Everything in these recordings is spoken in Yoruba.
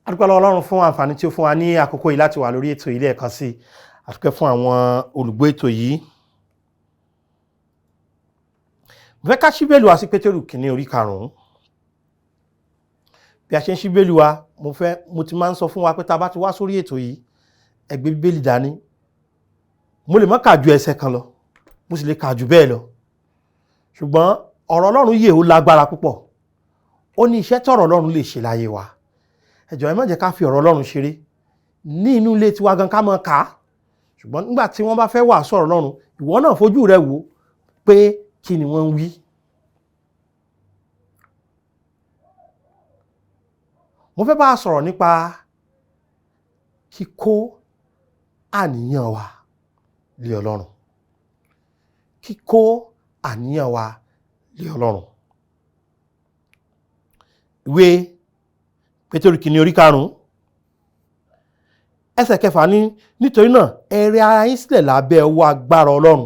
A dúpẹ́ lọ́wọ́ Ọlọ́run fún àǹfààní tí ó fún wa ní àkókò yìí láti wà lórí ètò ilé ẹ̀kan sí. A dúpẹ́ fún àwọn olùgbọ́ ètò yìí. Mo fẹ́ ká ṣí Bíbélì wa sí Pétérù kìíní orí 5. Bí a ṣe ń ṣí Bíbélì wa, mo ti máa ń sọ fún wa pé tá bá ti wá sórí ètò yìí, ẹ gbé Bíbélì dání. Mo lè má kà ju ẹsẹ̀ kan lọ, mo sì lè kà ju bẹ́ẹ̀ lọ. Ṣùgbọ́n ọ̀rọ̀ Ọlọ́run yè ó lágbára púpọ̀. Ó ní iṣẹ́ tọ̀rọ̀ Ọlọ́run lè ṣe láyé wa. Ẹ jọ̀ọ́ ẹ má jẹ́ ká fi ọ̀rọ̀ Ọlọ́run ṣeré. Ní inú ilé tiwa gan ká máa kà á. Ṣùgbọ́n nígbà tí wọ́n bá fẹ́ wàásù ọ̀rọ̀ Ọlọ́run, ìwọ náà fojú rẹ wò pé kí ni wọ́n ń wí. Mo fẹ́ bá a sọ̀rọ̀ nípa kíkó àníyàn wa lé Ọlọ́run. Kíkó àníyàn wa lé Ọlọ́run. Ìwé Pétérù kìíní orí 5 ẹsẹ̀ 6 ní nítorí náà ẹ rẹ ara yín sílẹ̀ lábẹ́ ọwọ́ agbára Ọlọ́run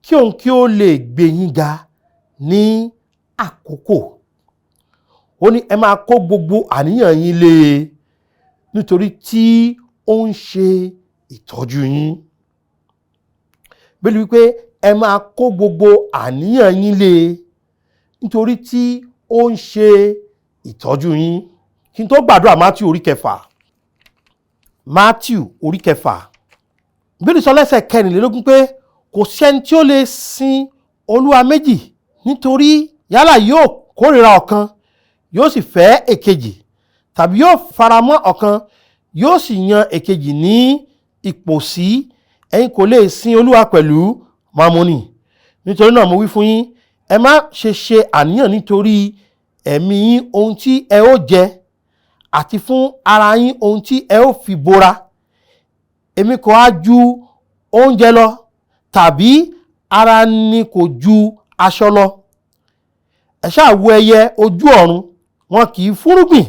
kí òun kí ó lè gbé yín ga ní àkókò. Ó ní ẹ máa kó gbogbo àníyàn yín lé e nítorí tí ó ń ṣe ìtọ́jú yín. Bíbélì wípé ẹ máa kó gbogbo àníyàn yín lé e nítorí tí ó ń ṣe ìtọ́jú yín. Kí n tó gbàdúrà Mátíù orí 6. Mátíù orí 6. Bíbélì sọ lẹ́sẹ̀ 14 pé kò sẹ́ni tí ó lè sin olúwa méjì nítorí yálà yóò kórìíra ọ̀kan yóò sì fẹ́ èkejì, tàbí yóò faramọ́ ọ̀kan yóò sì yan èkejì ní ìpòsí. Ẹ̀yin kò lè sin olúwa pẹ̀lú Mámónì. Nítorí náà mo wí fún yín, ẹ má ṣe àníyàn nítorí ẹ̀mí yín ohun tí ẹ ó jẹ, àti fún ara yín ohun tí ẹ ó fi bora. Èmi kò á ju oúnjẹ lọ, tàbí ara ni kò ju aṣọ lọ. Ẹ ṣáà wo ẹyẹ ojú ọ̀run, wọn kì í fúnrúgbìn,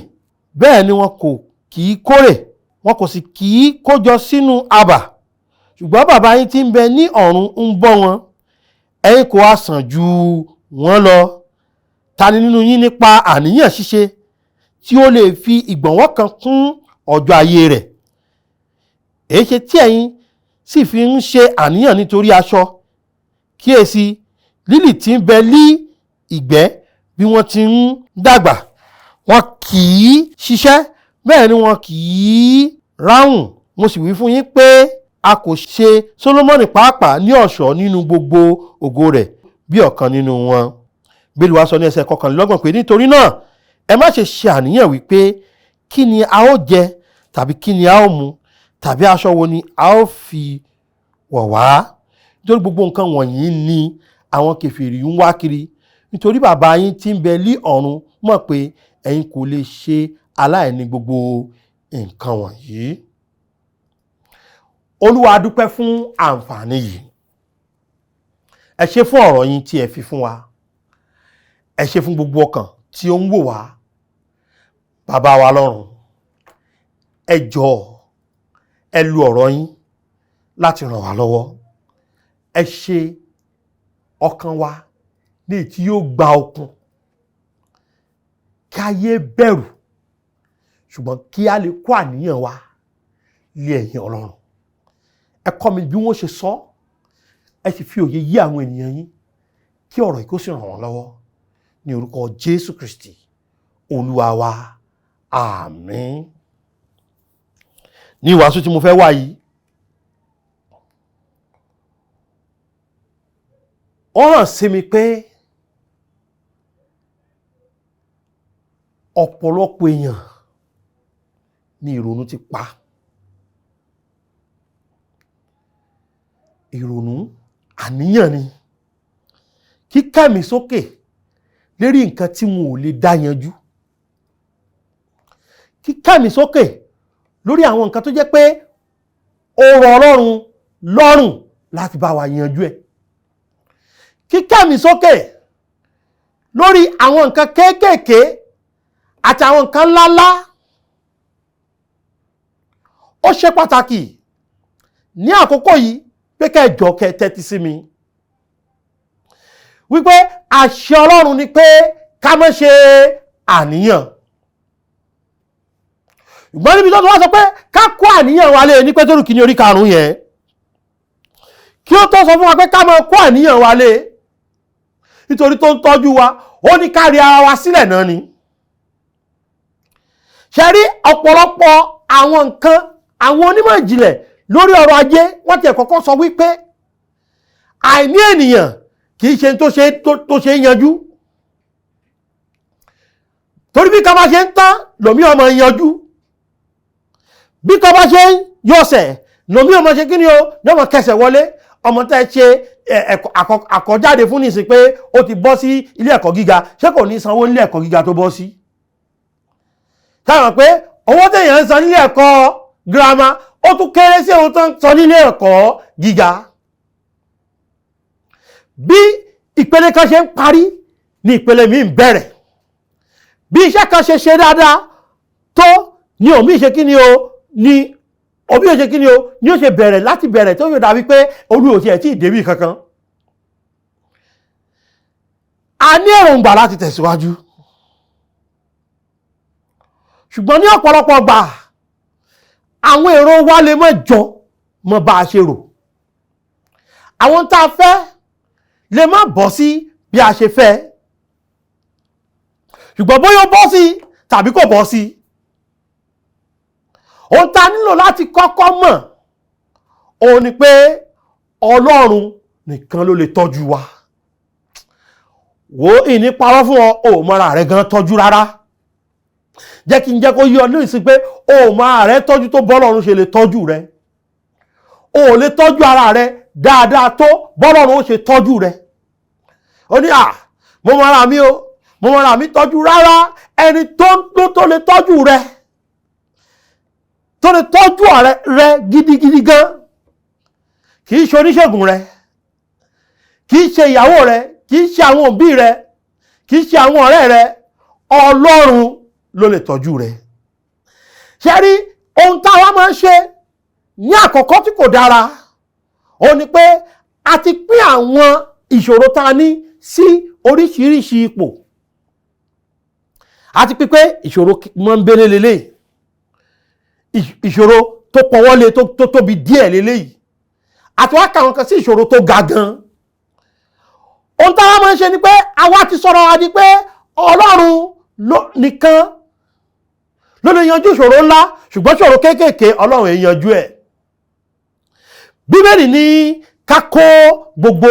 bẹ́ẹ̀ ni wọn kò kì í kórè, wọn kò sì kì í kójọ sínú abà. Ṣùgbọ́n bàbá yín tí ń bẹ ní ọ̀run ń bọ́ wọn. Ẹ̀yin kò á sàn ju wọn lọ. Ta ni nínú yín nípa àníyàn ṣíṣe tí ó lè fi ìgbọ̀nwọ́ kan kún ọjọ́ ayé rẹ̀? Èéṣe tí ẹ̀yin sì fi ń ṣe àníyàn nítorí aṣọ? Kíyèsí, lílì tí ń bẹ lí ìgbẹ́ bí wọ́n ti ń dàgbà, wọn kì í ṣiṣẹ́, bẹ́ẹ̀ ni wọn kì í ráhùn. Mo sì wí fún yín pé a kò ṣe Sólómọ́nì pàápàá ní ọ̀ṣọ́ nínú gbogbo ògo rẹ̀ bí ọ̀kan nínú wọn. Bíbélì wa sọ ní ẹsẹ̀ 29 pé nítorí náà ẹ má ṣe àníyàn wípé kí ni a ó jẹ, tàbí kí ni a ó mu, tàbí aṣọ wo ni a ó fi wọ̀ wá. Nítorí gbogbo nǹkan wọ̀nyí ni àwọn kèfèrí ń wá kiri. Nítorí bàbá yín tí ń bẹ lí ọ̀run mọ̀ pé ẹ̀yin kò lè ṣe aláìní gbogbo nǹkan wọ̀nyí. Olúwa a dúpẹ́ fún àǹfààní yìí. Ẹ ṣé fún ọ̀rọ̀ yín tí ẹ fi fún wa. Ẹ ṣé fún gbogbo ọkàn tí ó ń wò wá. Bàbá wa lọ́run, ẹ jọ̀ọ́ ẹ lu ọ̀rọ̀ yín láti ràn wá lọ́wọ́. Ẹ ṣe ọkàn wa ní èyí tí yóò gba okun, kí a yé bẹ̀rù, ṣùgbọ́n kí a lè kó àníyàn wa lé ẹ̀yìn Ọlọ́run. Ẹ kọ́ mi bí wọ́n ṣe sọ, ẹ sì fi òye yé àwọn ènìyàn yín kí ọ̀rọ̀ yìí kó sì ràn wọ́n lọ́wọ́. Ní orúkọ Jésù Kristi, Olúwa wa, àmín. Ní ìwàásù tí mo fẹ́ wá yìí, ó hàn sí mi pé ọ̀pọ̀lọpọ̀ èèyàn ni ìrònú ti pa. Ìrònú àníyàn ni kíkẹ́mi sókè lérí nǹkan tí wọn ò lè dá yanjú. Kíkẹ́mi sókè lórí àwọn nǹkan tó jẹ́ pé ó rọ̀ Ọlọ́run lọ́rùn láti bá wa yanjú ẹ̀. Kíkẹ́mi sókè lórí àwọn nǹkan kéékèèké àti àwọn nǹkan ńláńlá. Ó ṣe pàtàkì ní àkókò yìí pé kẹ́jọ kẹ́ tẹ́tí sí mi. Wípé àṣẹ Ọlọ́run ni pé ká má ṣe àníyàn. ṣùgbọ́n níbi tó wá sọ pé ká kó àníyàn wa lé ní Pétérù kìíní orí 5 yẹn, kí ó tó sọ fún wa pé ká máa kó àníyàn wa lé nítorí tó ń tọ́jú wa, ó ní ká rí ara wa sílẹ̀ náà ni. ṣe rí ọ̀pọ̀lọpọ̀ àwọn nǹkan, àwọn onímọ̀ ìjìnlẹ̀ lórí ọrọ̀ ajé wọ́n ti kọ́kọ́ sọ wípé àìní ènìyàn kì í ṣe tó ṣe yanjú, torí bí ká bá ṣe ń tán lòmí ọmọ yanjú, bí ká bá ṣe ń yọ̀sẹ̀ lòmí ọmọ ṣe kí ni o ní ọmọ kẹsẹ̀ wọlé. ọmọ tẹ́ ṣe àkọ́jáde fún nísìn pé ó ti bọ́ sí ilé ẹ̀kọ́ gíga, ṣé kò ní sanwó ilé ẹ̀kọ́ gíga tó bọ́ sí? táwọn pé owó tèèyàn ń san nílé ẹ̀kọ́ girama ó tún kéré sí ohun tó ń san nílé ẹ̀kọ́ gíga. bí ìpele kan ṣe ń parí ní ìpele míì ń bẹ̀rẹ̀, bí iṣẹ́ kan ṣe dáadáa tó ní òmí ṣe kí ni o ní òbí ò ṣe kí ni o ní ó ṣe bẹ̀rẹ̀ láti bẹ̀rẹ̀ tó yóò dàbí pé olú ò tiẹ̀ tí ì débì kankan. a ní èròǹgbà láti tẹ̀síwájú, ṣùgbọ́n ní ọ̀pọ̀lọpọ̀ gbà àwọn èrò wa lè má jọ mọ́ bá a ṣe rò, àwọn tá a fẹ́ lè má bọ́ sí bí a ṣe fẹ́, ṣùgbọ́n bóyá ó bọ́ sí tàbí kò bọ́ sí, ohun tá a nílò láti kọ́kọ́ mọ̀ òun ni pé Ọlọ́run nìkan ló lè tọ́jú wa. wo ìní parọ́ fún ọ mọ́ra rẹ̀ gan tọ́jú rárá. jẹ́ kí n jẹ́ kó yí ọ lóyìn sí pé mọ́ra rẹ̀ tọ́jú tó bọ́lọ́run ṣe lè tọ́jú rẹ̀. o lè tọ́jú ara rẹ̀ dáadáa tó bọ́lọ́run ó ṣe tọ́jú rẹ̀. ó ní mo mọ́ra mi o, mo mọ́ra mi tọ́jú rárá. ẹni tó lè tọ́jú rẹ̀, tó lè tọ́jú rẹ gidigidi gan, kì í ṣe oníṣègùn rẹ, kì í ṣe ìyàwó rẹ, kì í ṣe àwọn òbí rẹ, kì í ṣe àwọn ọ̀rẹ́ rẹ, Ọlọ́run ló lè tọ́jú rẹ. ṣe rí ohun táwa máa ń ṣe ní àkọ́kọ́ tí kò dára, ó ní pé a ti pín àwọn ìṣòro tá a ní sí oríṣiríṣi ipò. a ti pín pé ìṣòro máa ń bẹ́lẹ̀ lélẹ̀, ìṣòro tó pọ̀wọ́lé tó tóbi díẹ̀ lélẹ́yìí, àti wá kàwọn kan sí ìṣòro tó ga gan. ohun táwa máa ń ṣe ni pé àwa ti sọ̀rọ̀ wa di pé Ọlọ́run nìkan ló lè yanjú ìṣòro ńlá, ṣùgbọ́n ìṣòro kéékèèké Ọlọ́run èè yanjú ẹ̀. Bíbélì ní ká kó gbogbo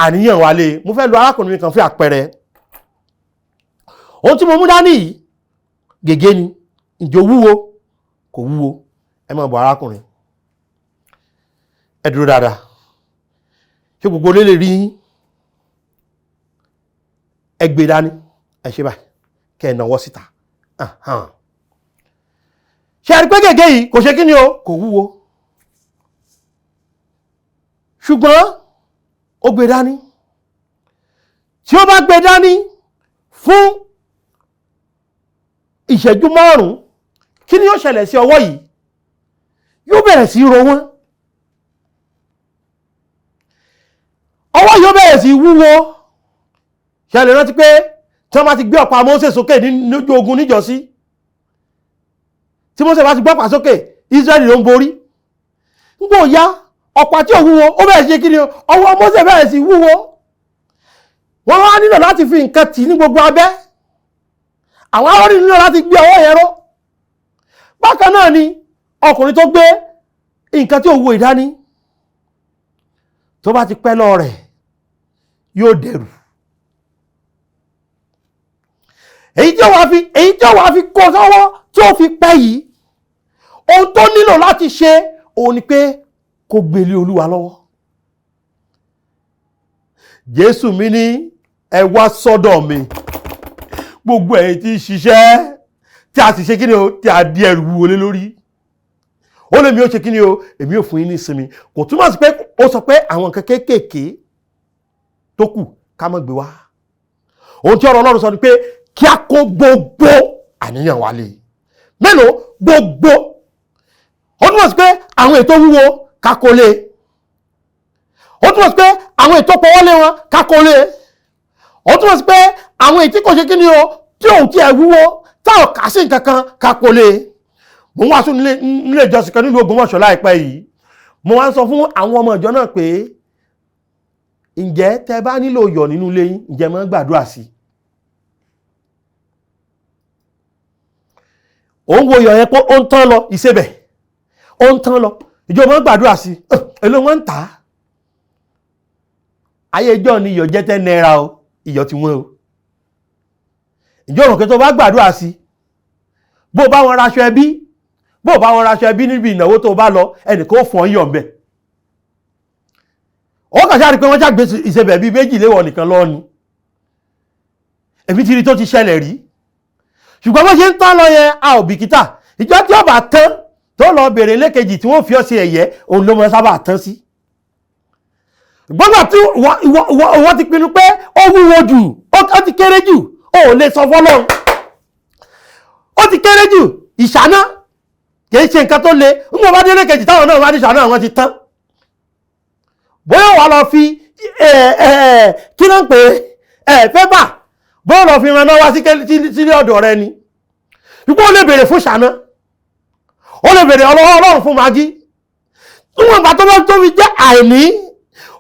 àníyàn wa lé. mo fẹ́ lo arákùnrin kan fún àpẹẹrẹ. ohun tí mo mú dání yìí gègé ni, ǹjẹ́ ó wúwo? Kò wúwo. ẹ máa bọ̀ arákùnrin, ẹ dúró dáadáa, ṣé gbogbo lè rí yín? ẹ gbé dání, ẹ ṣe báyìí, kẹ́ ẹ náwó síta. ṣe àrí pé gègé yìí kò ṣe kí ni o, kò wúwo, ṣùgbọ́n ó gbé dání. tí ó bá gbé dání fún ìṣẹ́jú 5, kí ni yóò ṣẹlẹ̀ sí ọwọ́ yìí? yóò bẹ̀rẹ̀ sí ro wọ́n, ọwọ́ yóò bẹ̀rẹ̀ sí wúwo. ṣe lè rántí pé tí wọ́n bá ti gbé ọ̀pá Mósè sókè lójú ogun níjọ́sí, tí Mósè bá ti gbé ọ̀pá sókè, Ísírẹ́lì ló ń borí. nígbà ó yá ọ̀pá tí ò wúwo ó bẹ̀rẹ̀ sí kí ni ọwọ́ Mósè bẹ̀rẹ̀ sí wúwo. wọ́n wá nílò láti fi nǹkan tì ní gbogbo abẹ́, àwọn arọ́rí nílò láti gbé ọwọ́ yẹn ró. bákan náà ni ọkùnrin tó gbé nǹkan tí ò wúwo ìdání, tó bá ti pẹ́ lọ rẹ̀ yóò dẹrù. èyí tí ó wá fi kó sọ́wọ́ tí ó fi pẹ́ yìí, ohun tó nílò láti ṣe òun ni pé kó gbélé Olúwa lọ́wọ́. Jésù mi ní ẹ wá sọ́dọ̀ mi gbogbo ẹ̀yin tí ń ṣiṣẹ́ tí a sì ṣe kí ni o, tí a di ẹrù wúwo lé lórí. ó lè mi ó ṣe kí ni o, èmi ò fún yín ní ìsinmi. kò túmọ̀ sí pé ó sọ pé àwọn nǹkan kéékèèké tó kù ká má gbé wá. ohun tí ọ̀rọ̀ Ọlọ́run sọ ni pé kí a kó gbogbo àníyàn wa lé. mélòó? gbogbo. ó túmọ̀ sí pé àwọn ètò wúwo ká kó lé. ó túmọ̀ sí pé àwọn ètò pọ̀wọ́lé wọn ká kó lé. ó túmọ̀ sí pé àwọn ètí kò ṣe kí ni o, tí òun ti ẹ̀ wúwo táwọn kà sí nǹkan kan ká kó lé. mo wá sún nílé ìjọsìn kan nílùú Ògbómọ̀ṣọ́ láìpẹ́ yìí, mo wá ń sọ fún àwọn ọmọ ìjọ náà pé ǹjẹ́ tẹ́ bá nílò iyọ̀ nínú ilé yín, ǹjẹ́ máa ń gbàdúrà sí? Òun wo iyọ̀ yẹn pé ó ń tán lọ, ìsebẹ̀ ó ń tán lọ, ìjọ máa ń gbàdúrà sí, èló wọ́n ń tà á. Ayé ìjọ ni iyọ̀ jẹ́ 10 naira o, iyọ̀ ti wọ́n o. Ìjọ rò pé tó bá gbàdúrà sí, bó bá wọn raṣọ ẹbí, bó bá wọn raṣọ ẹbí níbi ìnáwó tó bá lọ, ẹnìkan ó fún ọ iyọ̀ ńbẹ̀. Ó kàn ṣáà rí pé wọ́n ṣàgbé ìsebẹ̀ bíi méjì léwọ̀ nìkan lọ ni. Èmi ti rí tó ti ṣẹlẹ̀ rí. Ṣùgbọ́n bó ṣe ń tán lọ yẹn, a ò bìkítà. Ìjọ tí ó bá tán tó lọ bèrè lékejì tí wọ́n fi ọ́ sí ẹ̀yẹ, òun ló mọ sábà tán sí. Gbọ́dọ̀ tí wọ́n ti pinnu pé ó wúwo jù, ó ti kéré jù, ó lè sọ fọ́lọ́run. Ó ti kéré jù, ìṣáná kìí ṣe nǹkan tó le. Ń bọ̀ bá dé lékejì táwọn náà wá ní ìṣáná àwọn ti tán. Bóyá wà lọ fi kí ló ń pè pépà, bóyá lọ fi ran náà wá sílé ọ̀dọ̀ rẹ ni. Ṣùgbọ́n ó lè bèrè fún ìṣáná, ó lè bèrè Ọlọ́run fún magí. Níwọ̀n ìgbà tó bá tó fi jẹ́ àìní,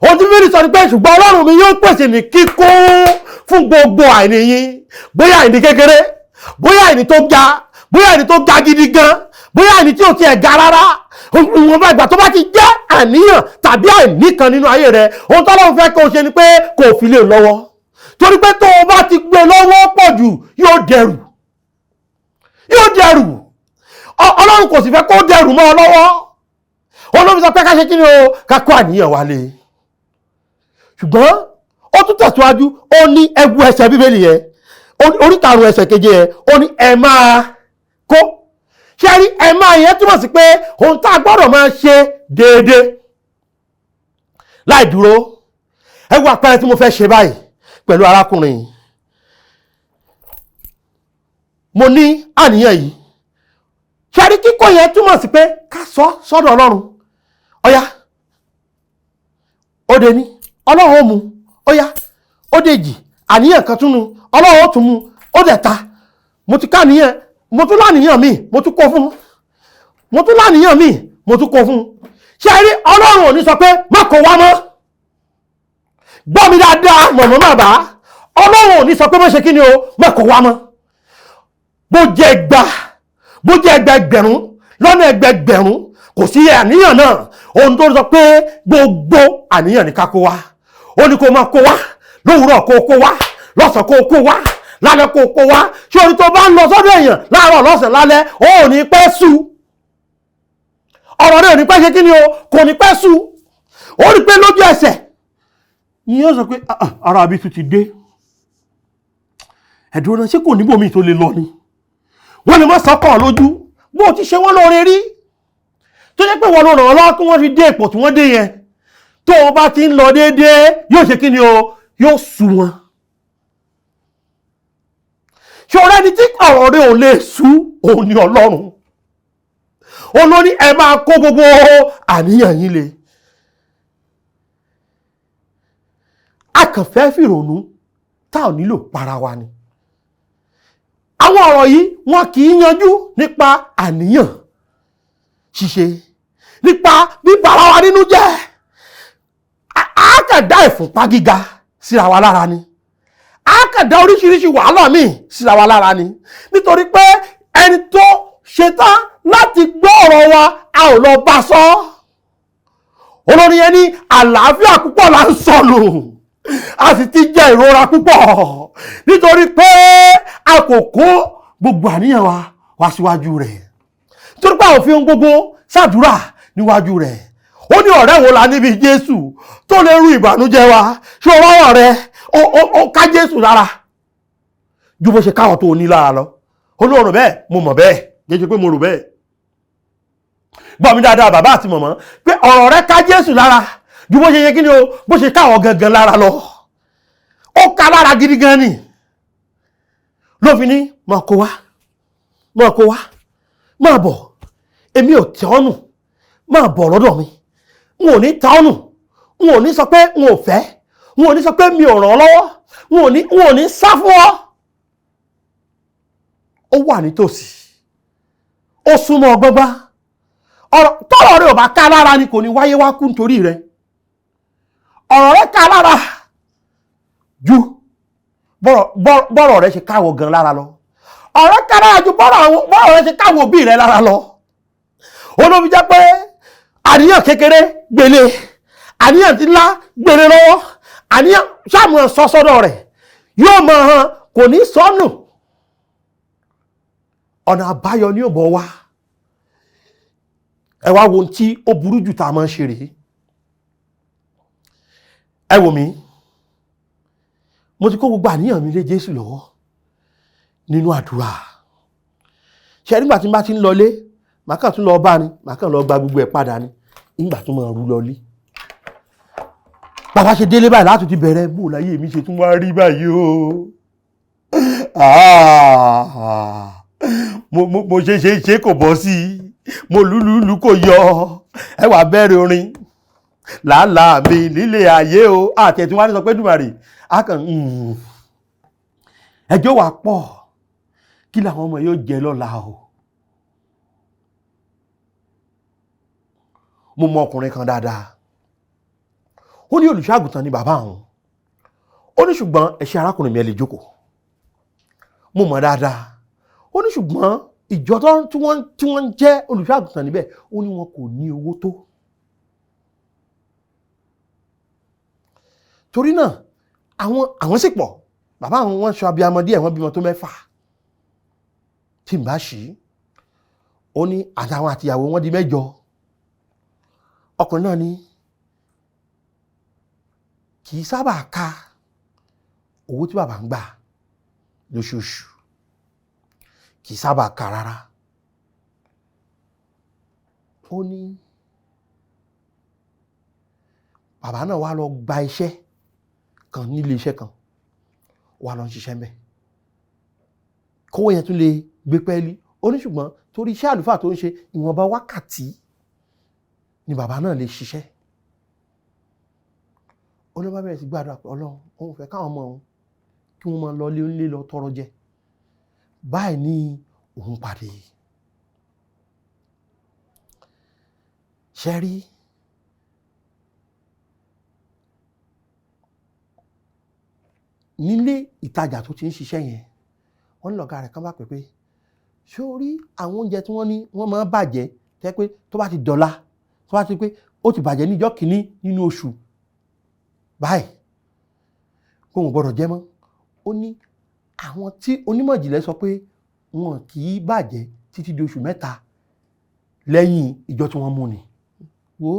ó ti fi sọ ní pé ṣùgbọ́n Ọlọ́run mi yóò pèsè ní kíkún fún gbogbo àìní yín. Bóyá àìní kékeré, bóyá àìní tó ga, bóyá àìní tó ga gidi gan, bóyá àìní tí ò tiẹ̀ ga rárá. Ìwọ̀n bá ìgbà tó bá ti jẹ́ àníyàn tàbí àìní kan nínú ayé rẹ, ohun tọ́lọ́run fẹ́ kó o ṣe ni pé kó o fi lé lọ́wọ́. Torí pé tó o bá ti gbé lọ́wọ́ pọ̀ jù, yóò dẹrù. Yóò dẹrù. Ọlọ́run kò sì fẹ́ kó dẹrù mọ́ ọ lọ́wọ́. Ọlọ́run sọ pé ká ṣe kí ni o, ká kó àníyàn wálé. Ṣùgbọ́n ó tún tẹ̀síwájú, ó ní ẹgbù ẹsẹ̀ Bíbélì yẹn, orí 5 ẹsẹ̀ 7 yẹn, ó ní ẹ máa kó. Ṣé rí ẹ máa yẹn túmọ̀ sí pé ohun tá a gbọ́dọ̀ máa ṣe déédéé láì dúró. Ẹ wo àpẹẹrẹ tí mo fẹ́ ṣe báyìí pẹ̀lú arákùnrin yìí. Mo ní àníyàn yìí. Ṣé rí kíkó yẹn túmọ̀ sí pé ká sọ sọ́dọ̀ Ọlọ́run. Ọ̀yá, ó dé ní Ọlọ́run ó mú, ọ̀yá, ó dèjì, àníyàn kan túnú, Ọlọ́run ó tún mú, ó dẹ̀ ta. Mo ti ká níyàn, mo tún láníyàn mi, mo tún kó fún. Mo tún láníyàn mi, mo tún kó fún. Ṣé rí Ọlọ́run ò ní sọ pé má kó wá mọ́. Gbọ́ mi dáadáa, mọ̀mọ́ má bá. Ọlọ́run ò ní sọ pé má ṣe kí ni o, má kó wá mọ́. Bó jẹ́ ẹgbẹgbẹ̀rún lọ́nà ẹgbẹgbẹ̀rún, kò sí àníyàn náà. Ohun tó sọ pé gbogbo àníyàn ní ká kó wá. Ó ní kó máa kó wá, lówùúrọ̀ kó wá, lọ́sàn kó wá, lálẹ́ kó wá. Ṣé orí tó bá ń lọ sọ́dọ̀ èèyàn láàárọ̀ lọ́sàn lálẹ́, ó ní pẹ́ sú. Ọ̀rọ̀ rẹ̀ ò ní pẹ́ ṣe kí ni o, kò ní pẹ́ sú. Ó rí pé lójú ẹsẹ̀ ni yóò sọ pé ara àbí tún ti dé. Ẹ̀dùn náà ṣé kò níbòmí tó lè lọ ni. Wọ́n lè má sọ́kàn lójú bó ti ṣe wọ́n lóore rí. Tó jẹ́ pé wọ́n ló ràn wọ́n lọ́wọ́ kí wọ́n fi dé ipò tí wọ́n dé yẹn. Tó o bá ti ń lọ déédéé, yóò ṣe kí ni o, yóò sú wọn. Ṣé ọ̀rẹ́ ni tí ọ̀rọ̀ rẹ̀ ò lè sú, òun ni Ọlọ́run. Òun ló ní ẹ máa kó gbogbo àníyàn yín le. A kàn fẹ́ fìrònú tá ò nílò para wa ni. Àwọn ọ̀rọ̀ yìí wọn kì í yanjú nípa àníyàn ṣíṣe, nípa bíbára wa nínú jẹ́. A kàn dá ìfúnpá gíga síra wa lára ni. A kàn dá oríṣiríṣi wàhálà míì síra wa lára ni. Nítorí pé ẹni tó ṣetán láti gbọ́ ọ̀rọ̀ wa, a ò lọ bá sọ. Olórin yẹn ní àlàáfíà púpọ̀ là ń sọnù, a sì ti jẹ ìrora púpọ̀ nítorí pé a kò kó gbogbo àníyàn wa wá síwájú rẹ̀. Nítorí pé àwọn fi ohun gbogbo ṣàdúrà níwájú rẹ̀. Ó ní ọ̀rẹ́ wo la níbi Jésù tó lè rú ìbànújẹ́ wa. Ṣé o wá ọ̀rẹ́ ó ká Jésù lára ju bó ṣe káwọn tó ní lára lọ. Olóòrùn bẹ́ẹ̀, mo mọ̀ bẹ́ẹ̀, jẹ́ pé mo rò bẹ́ẹ̀. Gbọ́ mi dáadáa bàbá àti màmá, pé ọ̀rọ̀ rẹ̀ ká Jésù lára ju bó ṣe yẹ kí ni o, bó ṣe káwọn gangan lára lọ. Ó ká lára gidi gan ni. Ló fi ní máa kó wá, máa bọ̀, èmi ò tẹ́ ọ́nù, máa bọ̀ lọ́dọ̀ mi. N ò ní ta ọ́nù, n ò ní sọ pé n ò fẹ́, n ò ní sọ pé mi ò ràn ọ́ lọ́wọ́, n ò ní sá fún ọ. Ó wà nítòsí, ó súnmọ́ gbọ́gbá. Ọ̀rọ̀ tọ́rọ̀ rẹ̀ ò bá ká lára ni kò ní wáyé wá kú nítorí rẹ̀. Ọ̀rọ̀ rẹ̀ ká lára ju bọ́rọ̀ rẹ̀ ṣe káwọ̀ gan lára lọ. Ọ̀rọ̀ ká lára ju bọ́rọ̀ rẹ̀ ṣe káwọ̀ òbí rẹ̀ lára lọ. Olóbi jẹ́ pé àníyàn kékeré gbélé, àníyàn tí ńlá gbélé lọ́wọ́, àníyàn sáàmù sọ́sọ́dọ̀ rẹ̀ yóò mọ̀ hàn kò ní sọ́nù. Ọ̀nà àbáyọ ní òbọ̀ wá. Ẹ wá wo tí ó burú jù tá a máa ń ṣe rèé. Ẹ wò mí, mo ti kó gbogbo àníyàn mi lé Jésù lọ́wọ́ nínú àdúrà. Ṣé nígbà tí n bá ti ń lọlé, màá kàn tún lọ bá ni, màá kàn lọ gba gbogbo ẹ̀ padà ni, nígbà tó máa rú lọlé. Bàbá ṣe délé báyìí láti ti bẹ̀rẹ̀ bó láyé mi ṣe tún wá rí báyìí o. Mo ṣe kò bọ́ sí i, mo lúlúlú kò yọ, ẹ wá bẹ̀rẹ̀ orin làálàá mi nílé ayé o. Àti ẹ̀ tí wọ́n á ní sọ pé Dùmarè á kàn ẹjọ́ wà pọ̀, kí làwọn ọmọ yóò jẹ lọ́la o. Mo mọ ọkùnrin kan dáadáa, ó ní olùṣọ́àgùntàn ni bàbá àwọn. Ó ní ṣùgbọ́n ẹ̀ṣẹ̀ arákùnrin mi ẹ lè jókòó. Mo mọ̀ dáadáa. Ó ní ṣùgbọ́n ìjọ tí wọ́n ń jẹ́ olùṣọ́àgùntàn níbẹ̀, ó ní wọn kò ní owó tó. Torí náà àwọn sì pọ̀, bàbá àwọn wọn ṣọ abiyamọ díẹ̀, wọ́n bímọ tó 6 tí n bá ṣí. Ó ní àtàwọn àtìyàwó wọn di 8. Ọkùnrin náà ní kì í sábà ka owó tí bàbá ń gbà lóṣooṣù, kì í sábà ka rárá. Ó ní bàbá náà wá lọ gba iṣẹ́ kan nílé iṣẹ́ kan, wá lọ ń ṣiṣẹ́ ńbẹ̀ kówó yẹn tún lè gbé pẹ́ẹ́lí. Ó ní ṣùgbọ́n torí iṣẹ́ àlùfáà tó ń ṣe, ìwọ̀nba wákàtí ni bàbá náà lè ṣiṣẹ́. Ó ní bá bẹ̀rẹ̀ sí gbàdúrà pé Ọlọ́run òun fẹ́ káwọn ọmọ òun kí wọ́n máa lọ lé lọ tọrọ jẹ. Báyìí ni òun pàdé. Ṣé rí nílé ìtajà tó ti ń ṣiṣẹ́ yẹn, wọ́n ní lọ̀gá rẹ̀ kan bá pè pé ṣé o rí àwọn oúnjẹ tí wọ́n ní wọ́n máa bàjẹ́ tẹ́ pé tó bá ti dọ̀la, tó bá ti pé ó ti bàjẹ́ ní ọjọ́ kìíní nínú oṣù báyìí kó wọn gbọ́dọ̀ jẹ mọ́. Ó ní àwọn tí onímọ̀ ìjìnlẹ̀ sọ pé wọn kì í bàjẹ́ títí di oṣù 3 lẹ́yìn ìjọ tí wọ́n mú ni. Wo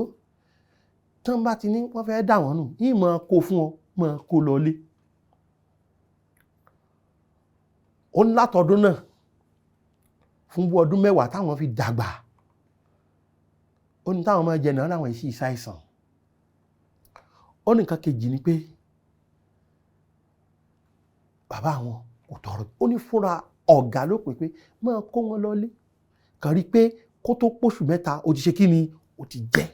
tán bá ti ní wọ́n fẹ́ dà wọ́n nù, yìí máa kó fún ọ, máa kó lọlé. Ó ní látọdún náà fún bí ọdún 10 táwọn fi dàgbà, ó ní táwọn máa jẹ náà láwọn ìsí ìsáìsàn. Ó ní nǹkan kejì ni pé bàbá àwọn kò tọrọ. Ó ní fúnra ọ̀gá ló pè pé máa kó wọn lọlé, kàn rí pé kó tó póṣù 3 ó ti ṣe kí ni, ó ti jẹ́.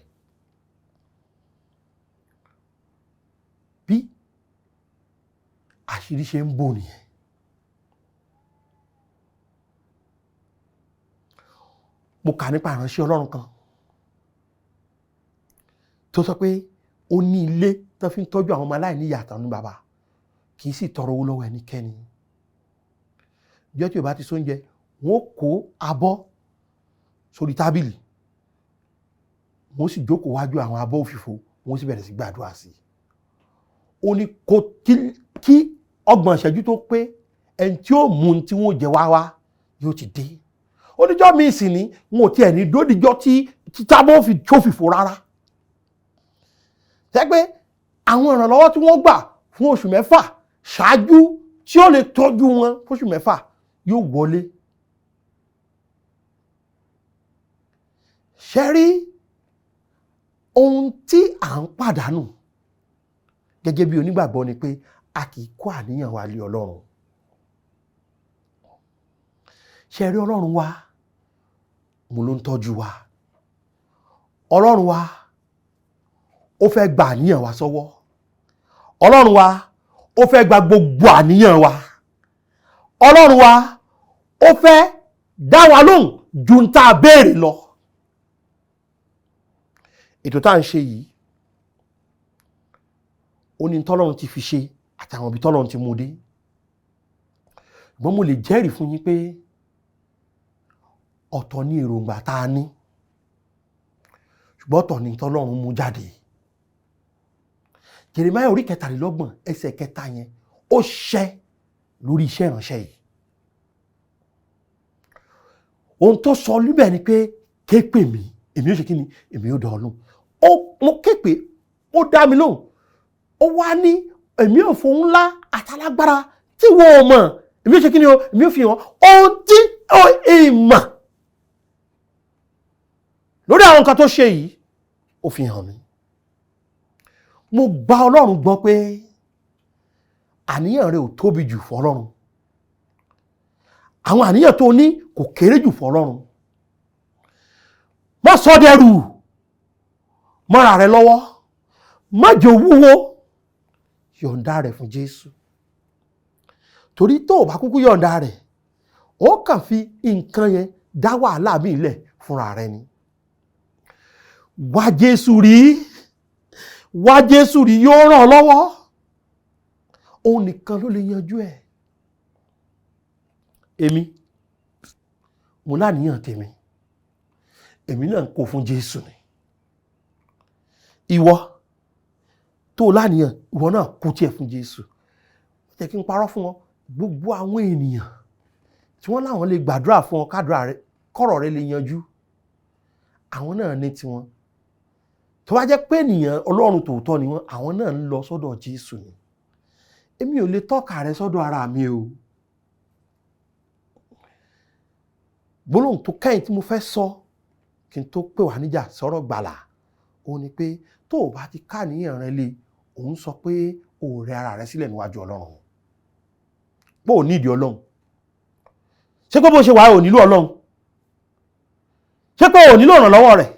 Bí àṣírí ṣe ń bò nìyẹn. Mo kà nípa ìránṣẹ́ Ọlọ́run kan tó sọ pé ó ní ilé tó fi ń tọ́jú àwọn ọmọ aláìní ìyá àtàwọn bàbá, kì í sì tọrọ owó lọ́wọ́ ẹnikẹ́ni. Bí ọtí ò bá ti sóúnjẹ, wọ́n kó abọ́ sórí tábìlì, wọ́n sì jókòó wájú àwọn abọ́ òfìfo, wọ́n sì bẹ̀rẹ̀ sí gbàdúrà sí i. Ó ní kí 30 ìṣẹ́jú tó pé ẹni tí ó mú tí wọ́n jẹ wá yóò ti dé. Oníjọ́ mi sì ní wọn ò tiẹ̀ ní dódìjọ́ tí tábọ́ fi tófìfo rárá. Ṣé pé àwọn ìrànlọ́wọ́ tí wọ́n gbà fún oṣù 6 ṣáájú tí ó lè tọ́jú wọn fún oṣù 6 yóò wọlé. Ṣé rí ohun tí à ń pàdánù gẹ́gẹ́ bí onígbàgbọ́ ni pé a kì í kó àníyàn wa lé Ọlọ́run. Ṣé rí Ọlọ́run wa mo ló ń tọ́jú wa. Ọlọ́run wa ó fẹ́ gba àníyàn wa sọ́wọ́. Ọlọ́run wa ó fẹ́ gba gbogbo àníyàn wa. Ọlọ́run wa ó fẹ́ dá wa lóhùn ju ń tá a béèrè lọ. Ètò tá à ń ṣe yìí ó ní tọ́lọ́run ti fi ṣe àtàwọn ibi tọ́lọ́run ti mú dé. Ṣùgbọ́n mo lè jẹ́rìí fún yín pé ọ̀tọ̀ ní èròǹgbà tá a ní, ṣùgbọ́n ọ̀tọ̀ ní tọ́lọ́run mú jáde. Jeremiah orí 23 ẹsẹ̀ 3 yẹn ó ṣẹ lórí iṣẹ́ ìránṣẹ́ yìí. Ohun tó sọ níbẹ̀ ni pé ké pè mí, èmi ó ṣe kí ni, èmi ó dá ọ lóhùn. Mo ké pè, ó dá mi lóhùn. Ó wá ní èmi ò fún ńlá àtàlágbára tí wọ́n ò mọ̀, èmi ó ṣe kí ni o, èmi ó fi hàn ohun tí ó ìmọ̀. Lórí àwọn nǹkan tó ṣe yìí ó fi hàn mí. Mo gba Ọlọ́run gbọ́ pé àníyàn rẹ ò tóbi jù fọ́lọ́run. Àwọn àníyàn tó ní kò kéré jù fọ́lọ́run. Má sọ dẹrù mọ́ra rẹ lọ́wọ́, má jẹ́ wúwo, yọ̀ǹda rẹ̀ fún Jésù. Torí tó o bá kúkú yọ̀ǹda rẹ̀, ó kàn fi nǹkan yẹn dá wàhálà mi lẹ̀ fúnra rẹ ni. Wá Jésù rí, wá Jésù rí, yóò ràn ọ́ lọ́wọ́. Òun nìkan ló lè yanjú ẹ̀. Èmi mo láníyàn tèmi, èmi náà kò fún Jésù ni. Ìwọ tó láníyàn, ìwọ náà kò tiẹ̀ fún Jésù. Ó jẹ́ kí n parọ́ fún wọn, gbogbo àwọn ènìyàn tí wọ́n láwọn lè gbàdúrà fún ọ kádùrà rẹ, kọ́rọ̀ rẹ lè yanjú, àwọn náà ní tiwọn. Tó bá jẹ́ pé ènìyàn Ọlọ́run tòótọ́ ni wọ́n, àwọn náà ń lọ sọ́dọ̀ Jésù ni. Èmi ò lè tọ́ka rẹ sọ́dọ̀ ara mi o. Gbólóhùn tó kẹ́yìn tí mo fẹ́ sọ kí n tó pè wá níjà sọ̀rọ̀ gbàlà, ó ní pé tó o bá ti káníyàn rẹ lé, òun sọ pé o rẹ ara rẹ sílẹ̀ níwájú Ọlọ́run. Pé ò nídìí Ọlọ́run. Ṣé pé bó ṣe wà ò nílò Ọlọ́run? Ṣé pé ò nílò ìrànlọ́wọ́ rẹ̀?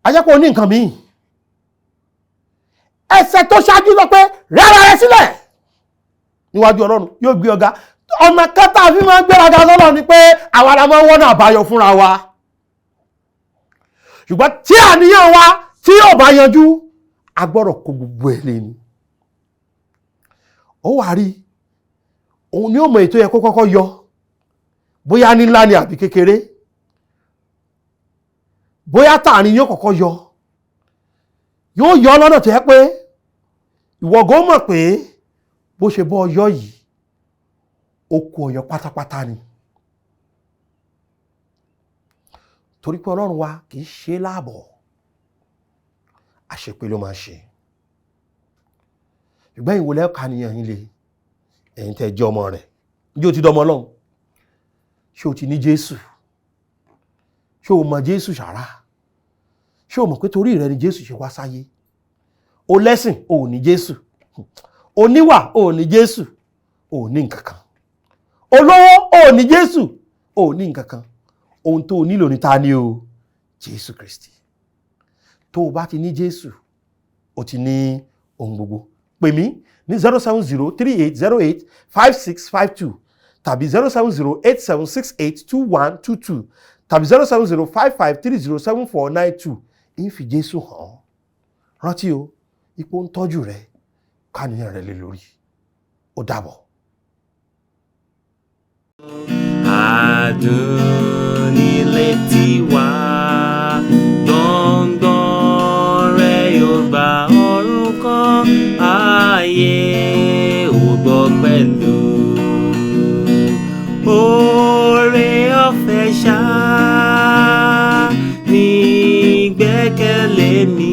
A jẹ́ pé o ní nǹkan míì. Ẹsẹ̀ tó ṣáájú lọ pé rẹ ara rẹ sílẹ̀ níwájú Ọlọ́run yóò gbé ọ̀gá. Ọ̀nà kẹta fi máa ń gbéraga sọ́lọ̀ ni pé àwa la máa ń wọ́nà àbáyọ fúnra wa. Ṣùgbọ́n tí àníyàn wa tí yóò bá yanjú, a gbọ́dọ̀ kó gbogbo ẹ̀ lé ni. Ó wá rí, òun ni ó mọ ètò yẹ kó kọ́kọ́ yọ, bóyá ní ńlá ni àbí kékeré, bóyá tààrin yóò kọ́kọ́ yọ. Yóò yọ lọ́nà tó yẹ pé ìwọ̀gó mọ̀ pé bó ṣe bọ́ ọyọ́ yìí, ó kó ọyọ pátápátá ni. Torí pé Ọlọ́run wa kì í ṣe láàbọ̀, àṣepé ló máa ṣe. Ṣùgbọ́n ìwòlẹ́ kàníyàn yín lé, ẹ̀yin tẹ́ jẹ́ ọmọ rẹ̀, ǹjẹ́ o ti dọmọ Ọlọ́run? Ṣé o ti ní Jésù? Ṣé o mọ Jésù ṣàrá? Ṣé o mọ̀ pé torí rẹ ni Jésù ṣe wá sáyé? O lẹ́sìn, o ò ní Jésù. O níwà, o ò ní Jésù. O ò ní nǹkan kan. Olówó, o ò ní Jésù. O ò ní nǹkan kan. Ohun tó o nílò ní ta ni o? Jésù Kristi. Tó o bá ti ní Jésù, o ti ní ohun gbogbo. Pè mí ní 07038085652 tàbí 07087682122 tàbí 07055307492. Ń fi Jésù hàn. Rántí o, ipò ń tọ́jú rẹ, káníyàn rẹ lé lórí. Ó dàbọ̀. Adùn nílé tiwa, gbọ̀ngàn rẹ̀ yóò gba ọ̀run kan, ayé ò gbọ́ pẹ̀lú. Oore ọ̀fẹ́ ṣá ní gbẹ́kẹ̀lé mi.